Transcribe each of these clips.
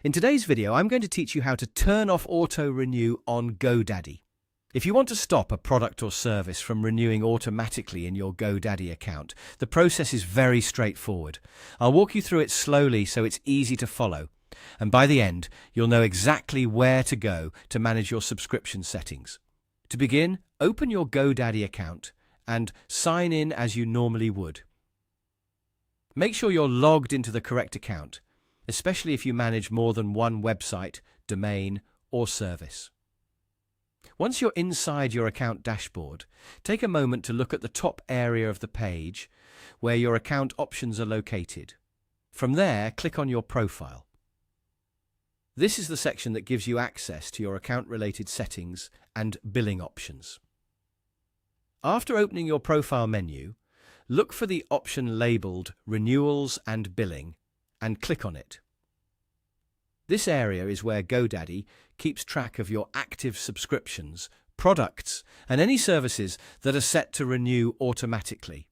In today's video, I'm going to teach you how to turn off auto renew on GoDaddy. If you want to stop a product or service from renewing automatically in your GoDaddy account, the process is very straightforward. I'll walk you through it slowly so it's easy to follow. And by the end, you'll know exactly where to go to manage your subscription settings. To begin, open your GoDaddy account and sign in as you normally would. Make sure you're logged into the correct account, especially if you manage more than one website, domain, or service. Once you're inside your account dashboard, take a moment to look at the top area of the page where your account options are located. From there, click on your profile. This is the section that gives you access to your account-related settings and billing options. After opening your profile menu, look for the option labeled Renewals and Billing and click on it. This area is where GoDaddy keeps track of your active subscriptions, products, and any services that are set to renew automatically.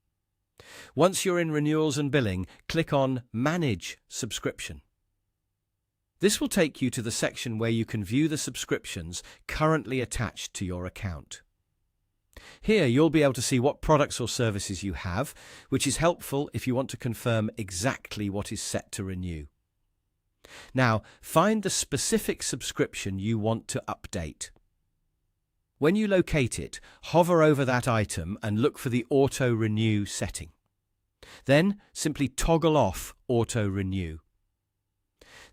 Once you're in Renewals and Billing, click on Manage Subscription. This will take you to the section where you can view the subscriptions currently attached to your account. Here you'll be able to see what products or services you have, which is helpful if you want to confirm exactly what is set to renew. Now, find the specific subscription you want to update. When you locate it, hover over that item and look for the Auto Renew setting. Then simply toggle off Auto Renew.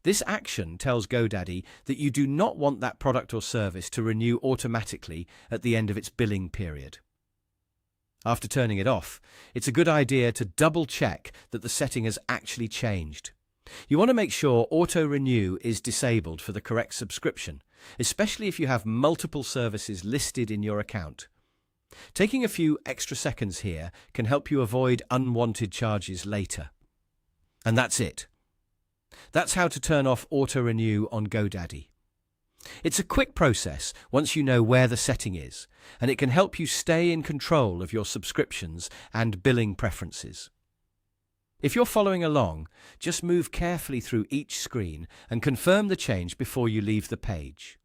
This action tells GoDaddy that you do not want that product or service to renew automatically at the end of its billing period. After turning it off, it's a good idea to double-check that the setting has actually changed. You want to make sure Auto Renew is disabled for the correct subscription, especially if you have multiple services listed in your account. Taking a few extra seconds here can help you avoid unwanted charges later. And that's it. That's how to turn off Auto Renew on GoDaddy. It's a quick process once you know where the setting is, and it can help you stay in control of your subscriptions and billing preferences. If you're following along, just move carefully through each screen and confirm the change before you leave the page.